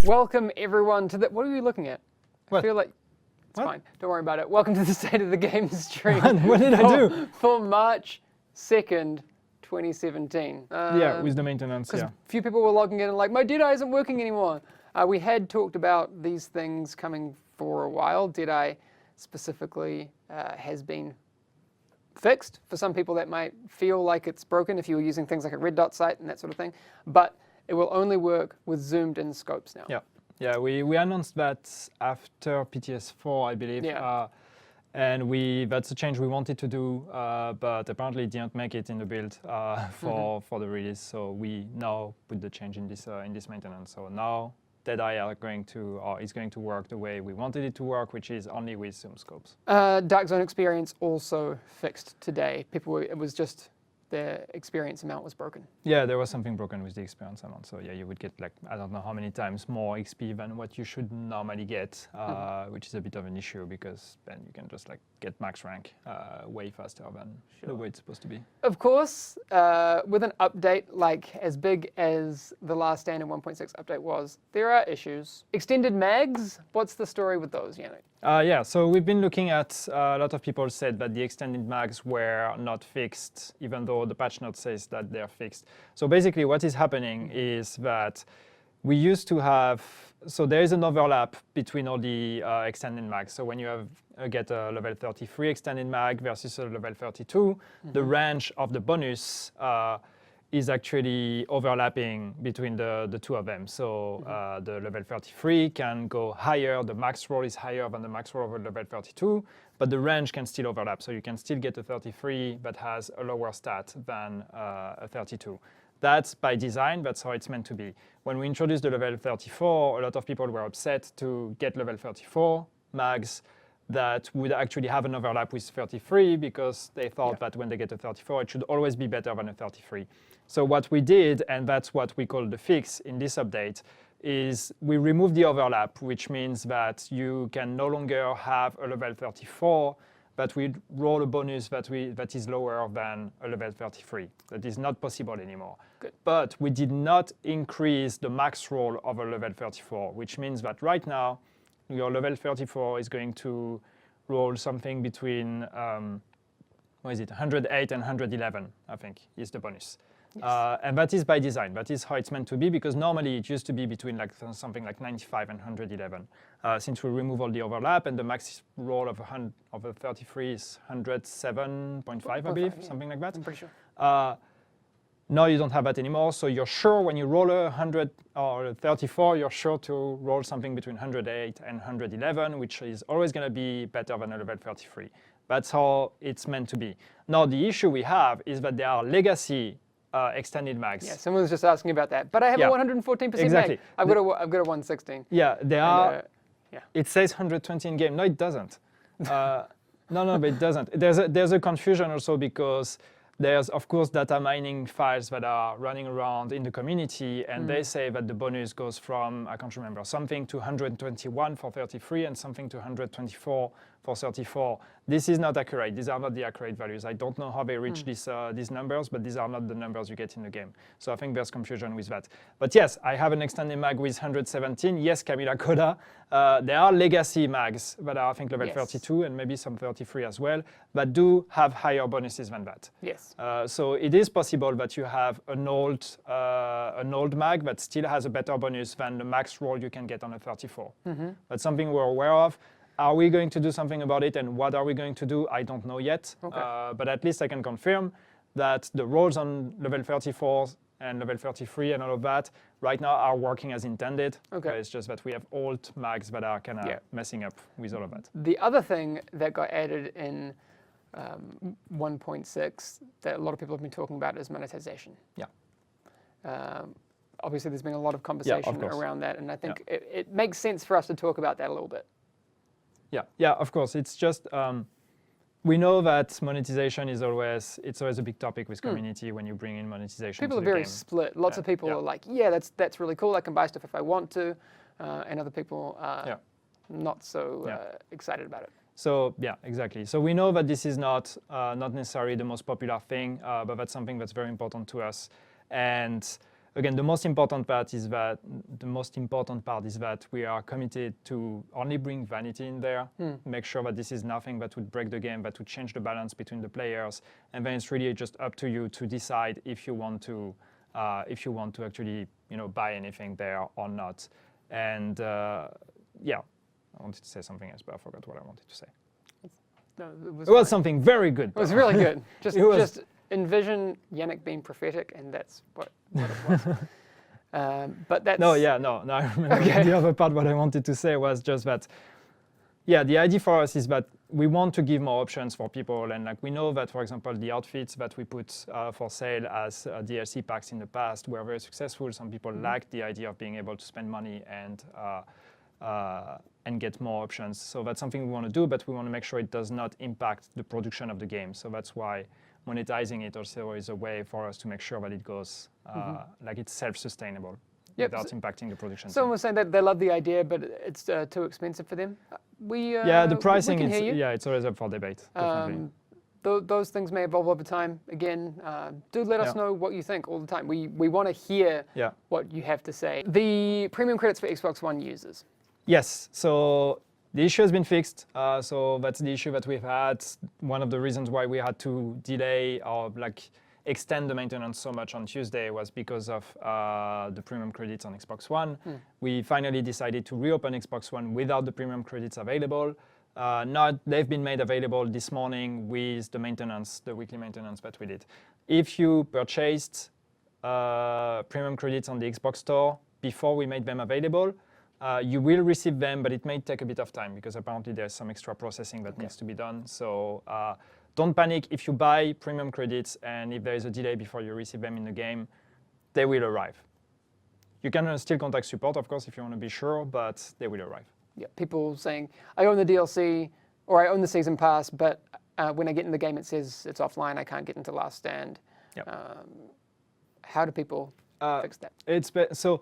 Welcome everyone to the. What are we looking at? What? I feel like it's What? fine. Don't worry about it. Welcome to the State of the Game stream. What did I do? For March 2nd, 2017. Yeah, with the maintenance. Because Yeah. a few people were logging in and like, my Deadeye isn't working anymore. We had talked about these things coming for a while. Deadeye specifically has been fixed. For some people that might feel like it's broken if you were using things like a red dot sight and that sort of thing. But it will only work with zoomed in scopes now. Yeah. Yeah, we announced that after PTS4, I believe. Yeah. And that's a change we wanted to do, but apparently didn't make it in the build for the release. So we now put the change in this maintenance. So now Deadeye is going to work the way we wanted it to work, which is only with zoom scopes. Dark Zone experience also fixed today. It was just the experience amount was broken. Yeah, there was something broken with the experience amount. So yeah, you would get like, I don't know how many times more XP than what you should normally get, which is a bit of an issue because then you can just like get max rank way faster than the way it's supposed to be. Of course, with an update like as big as the last standard 1.6 update was, there are issues. Extended mags, what's the story with those, Yannick? Yeah, so we've been looking at, a lot of people said that the extended mags were not fixed, even though the patch note says that they're fixed. So basically what is happening is that we used to have, so there is an overlap between all the extended mags. So when you get a level 33 extended mag versus a level 32, the range of the bonus is actually overlapping between the two of them. So the level 33 can go higher, the max roll is higher than the max roll of level 32, but the range can still overlap. So you can still get a 33 that has a lower stat than a 32. That's by design, that's how it's meant to be. When we introduced the level 34, a lot of people were upset to get level 34 mags that would actually have an overlap with 33 because they thought that when they get a 34, it should always be better than a 33. So what we did, and that's what we call the fix in this update, is we removed the overlap, which means that you can no longer have a level 34, but we roll a bonus that is lower than a level 33. That is not possible anymore. Good. But we did not increase the max roll of a level 34, which means that right now, your level 34 is going to roll something between, 108 and 111, I think, is the bonus. Yes. And that is by design. That is how it's meant to be, because normally it used to be between like something like 95 and 111. Since we remove all the overlap, and the max roll of a 33 is 107.5, I believe, something like that. I'm pretty sure. Now you don't have that anymore, so you're sure when you roll a 100 or a 34, you're sure to roll something between 108 and 111, which is always going to be better than a level 33. That's how it's meant to be. Now the issue we have is that there are legacy extended mags. Yeah, someone was just asking about that. But I have a 114% exactly. mag. I've got a 116. Yeah, there are. Yeah. It says 120 in game. No, it doesn't. No, but it doesn't. There's a confusion also because there's, of course, data mining files that are running around in the community, and they say that the bonus goes from, I can't remember, something to 121 for 33 and something to 124 for 34. This is not accurate. These are not the accurate values. I don't know how they reach these numbers, but these are not the numbers you get in the game. So I think there's confusion with that. But yes, I have an extended mag with 117. Yes, Camila Coda. There are legacy mags that are, I think, level 32 and maybe some 33 as well, that do have higher bonuses than that. Yes. So it is possible that you have an old mag that still has a better bonus than the max roll you can get on a 34. That's something we're aware of. Are we going to do something about it, and what are we going to do? I don't know yet. Okay. But at least I can confirm that the rolls on level 34 and level 33 and all of that right now are working as intended. Okay. It's just that we have old mags that are kind of messing up with all of that. The other thing that got added in 1.6 that a lot of people have been talking about is monetization. Yeah. Obviously, there's been a lot of conversation around that, and I think it makes sense for us to talk about that a little bit. Yeah, of course. It's just we know that monetization is always a big topic with community when you bring in monetization. People are very split. Lots of people are like, yeah, that's really cool. I can buy stuff if I want to, and other people are not so excited about it. So yeah, exactly. So we know that this is not necessarily the most popular thing, but that's something that's very important to us. And again, the most important part is that we are committed to only bring vanity in there, make sure that this is nothing that would break the game, that would change the balance between the players, and then it's really just up to you to decide if you want to actually buy anything there or not. And yeah, I wanted to say something else, but I forgot what I wanted to say. No, it was something very good. It was really good. Just envision Yannick being prophetic, and that's what it was. But that's... No, I remember the other part. What I wanted to say was just that, yeah, the idea for us is that we want to give more options for people. And like we know that, for example, the outfits that we put for sale as DLC packs in the past were very successful. Some people liked the idea of being able to spend money and get more options. So that's something we want to do, but we want to make sure it does not impact the production of the game. So that's why monetizing it also is a way for us to make sure that it goes like it's self-sustainable without impacting the production. Someone was saying that they love the idea, but it's too expensive for them. The pricing, it's always up for debate. Definitely. Those things may evolve over time. Again, do let us know what you think all the time. We want to hear what you have to say. The premium credits for Xbox One users. Yes, so the issue has been fixed. So that's the issue that we've had. One of the reasons why we had to delay or extend the maintenance so much on Tuesday was because of the premium credits on Xbox One. We finally decided to reopen Xbox One without the premium credits available. They've been made available this morning with the maintenance, the weekly maintenance that we did. If you purchased premium credits on the Xbox Store before we made them available, you will receive them, but it may take a bit of time because apparently there's some extra processing that needs to be done. So don't panic if you buy premium credits and if there is a delay before you receive them in the game, they will arrive. You can still contact support, of course, if you want to be sure, but they will arrive. Yeah, people saying, I own the DLC or I own the Season Pass, but when I get in the game it says it's offline, I can't get into Last Stand. How do people fix that? So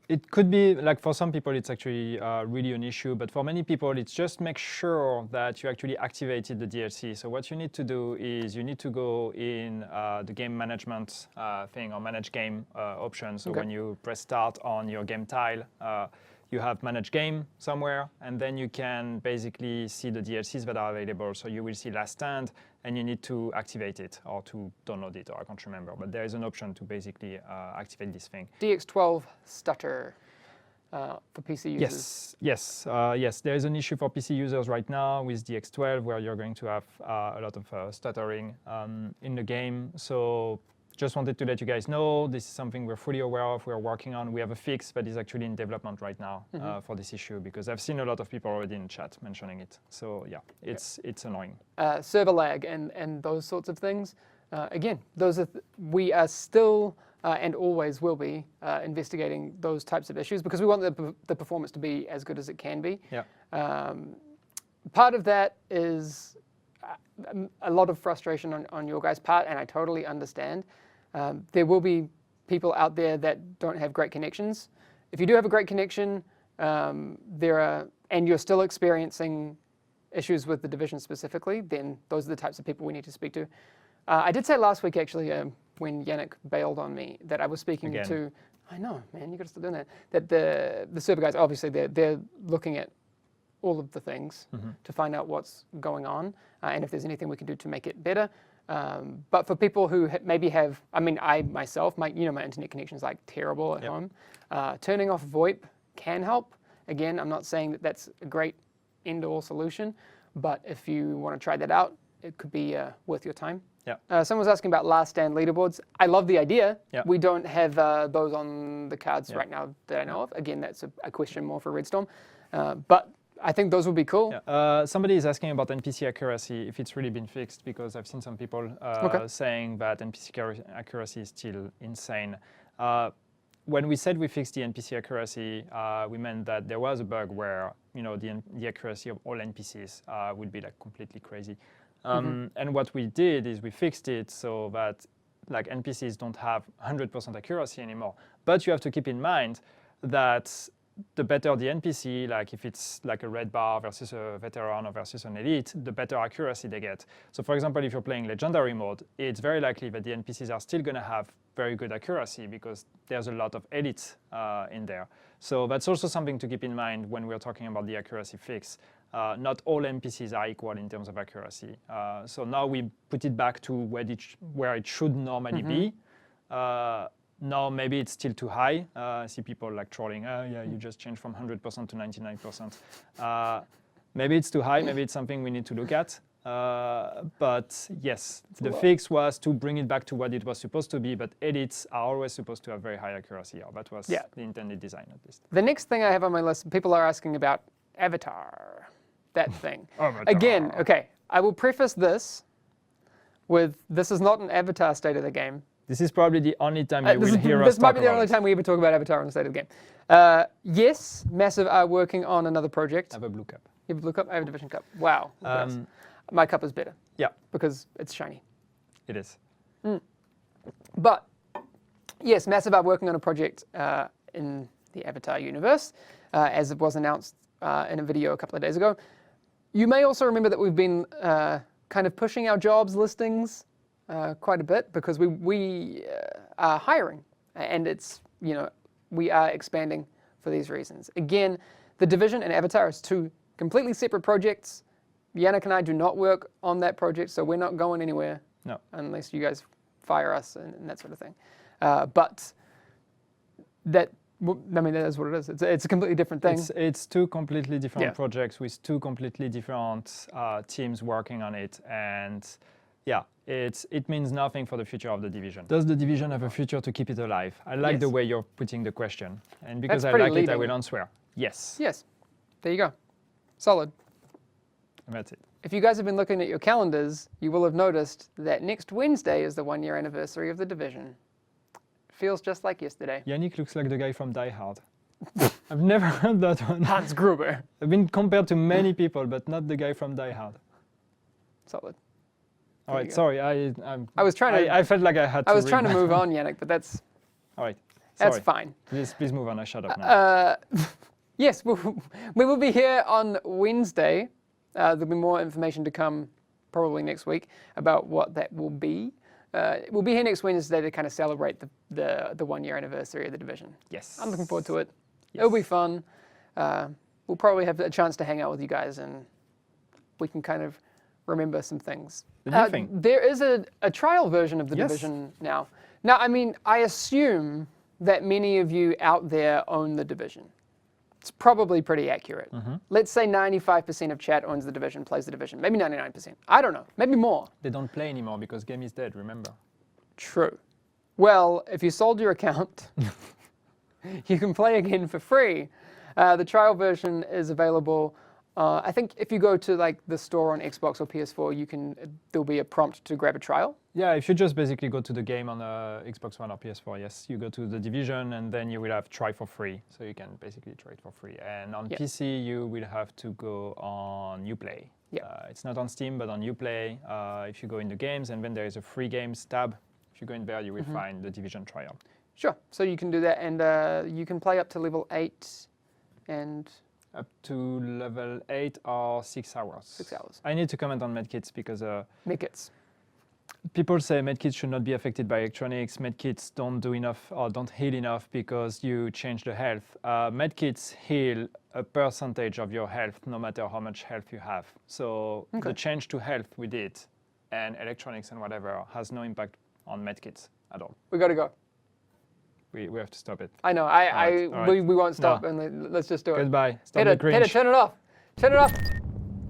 it could be, like for some people it's actually really an issue, but for many people it's just make sure that you actually activated the DLC. So what you need to do is you need to go in the game management thing or manage game option. So when you press start on your game tile, you have manage game somewhere, and then you can basically see the DLCs that are available. So you will see Last Stand, and you need to activate it or to download it, or I can't remember. But there is an option to basically activate this thing. DX12 stutter for PC users. Yes. There is an issue for PC users right now with DX12 where you're going to have a lot of stuttering in the game. So just wanted to let you guys know this is something we're fully aware of, we're working on. We have a fix that is actually in development right now for this issue because I've seen a lot of people already in chat mentioning it. So yeah, it's annoying. Server lag and those sorts of things. Again, those are we are still and always will be investigating those types of issues because we want the performance to be as good as it can be. Part of that is a lot of frustration on your guys' part, and I totally understand. There will be people out there that don't have great connections. If you do have a great connection, and you're still experiencing issues with the division specifically, then those are the types of people we need to speak to. I did say last week, actually, when Yannick bailed on me, that I was speaking to... I know, man, you got to stop doing that. That the server guys, obviously, they're looking at all of the things to find out what's going on and if there's anything we can do to make it better. But for people who maybe have, I myself, my internet connection is like terrible at home. Turning off VoIP can help. Again, I'm not saying that that's a great end-all solution, but if you want to try that out, it could be worth your time. Someone was asking about Last Stand leaderboards. I love the idea. We don't have those on the cards right now that I know of. Again, that's a question more for Redstorm. But I think those would be cool. Somebody is asking about NPC accuracy, if it's really been fixed, because I've seen some people saying that NPC accuracy is still insane. When we said we fixed the NPC accuracy, we meant that there was a bug where the accuracy of all NPCs would be like completely crazy. And what we did is we fixed it so that like NPCs don't have 100% accuracy anymore. But you have to keep in mind that the better the NPC, like if it's like a red bar versus a veteran or versus an elite, the better accuracy they get. So for example, if you're playing legendary mode, it's very likely that the NPCs are still going to have very good accuracy because there's a lot of elites in there. So that's also something to keep in mind when we're talking about the accuracy fix. Not all NPCs are equal in terms of accuracy. So now we put it back to where it should normally be. Now maybe it's still too high. I see people like trolling, oh yeah, you just changed from 100% to 99%. Maybe it's too high, maybe it's something we need to look at. But yes, the fix was to bring it back to what it was supposed to be, but elites are always supposed to have very high accuracy, or that was the intended design at least. The next thing I have on my list, people are asking about Avatar, that thing. Avatar. Again, okay, I will preface this with, this is not an Avatar state of the game. This is probably the only time you will hear us This might talk be the about only it. time we ever talk about Avatar on the state of the game. Yes, Massive are working on another project. I have a blue cup. You have a blue cup? I have a Division cup. Wow. My cup is better. Yeah. Because it's shiny. It is. But yes, Massive are working on a project in the Avatar universe, as it was announced in a video a couple of days ago. You may also remember that we've been kind of pushing our jobs listings quite a bit because we are hiring, and it's, you know, we are expanding for these reasons. Again, the Division and Avatar is two completely separate projects. Yannick and I do not work on that project, so we're not going anywhere. No. Unless you guys fire us and that sort of thing. But that, I mean, that is what it is. It's a completely different thing. It's two completely different projects with two completely different teams working on it, and yeah, it means nothing for the future of the Division. Does the Division have a future to keep it alive? I like the way you're putting the question, and because I like it, I will answer yes. Yes, there you go. Solid. And that's it. If you guys have been looking at your calendars, you will have noticed that next Wednesday is the 1-year anniversary of the Division. Feels just like yesterday. Yannick looks like the guy from Die Hard. I've never heard that one. Hans Gruber. I've been compared to many people, but not the guy from Die Hard. Solid. All right, sorry. I was trying to. I felt like I had to. I was trying to move on, Yannick, but that's. All right. Sorry. That's fine. Please move on. I shut up now. Yes, we will be here on Wednesday. There'll be more information to come probably next week about what that will be. We'll be here next Wednesday to kind of celebrate the 1-year anniversary of the Division. Yes. I'm looking forward to it. Yes. It'll be fun. We'll probably have a chance to hang out with you guys, and we can kind of remember some things. The new thing. There is a trial version of the Division now. Now, I mean, I assume that many of you out there own the Division. It's probably pretty accurate. Let's say 95% of chat owns the Division, plays the Division. Maybe 99%. I don't know. Maybe more. They don't play anymore because game is dead, remember? True. Well, if you sold your account, you can play again for free. The trial version is available. I think if you go to like the store on Xbox or PS4, there'll be a prompt to grab a trial. Yeah, if you just basically go to the game on Xbox One or PS4, yes, you go to the Division and then you will have try for free. So you can basically try it for free. And on PC, you will have to go on Uplay. It's not on Steam, but on Uplay. If you go in the games, and then there is a free games tab. If you go in there, you will find the Division trial. Sure. So you can do that, and you can play up to level 8 and... Up to level 8 or 6 hours. 6 hours. I need to comment on medkits because Medkits. people say medkits should not be affected by electronics. Medkits don't do enough or don't heal enough because you change the health. Medkits heal a percentage of your health no matter how much health you have. So the change to health we did and electronics and whatever has no impact on medkits at all. We got to go. We have to stop it. I know. We won't stop, and let's just do it. Goodbye. Stop Peter, the cringe. turn it off. Turn it off.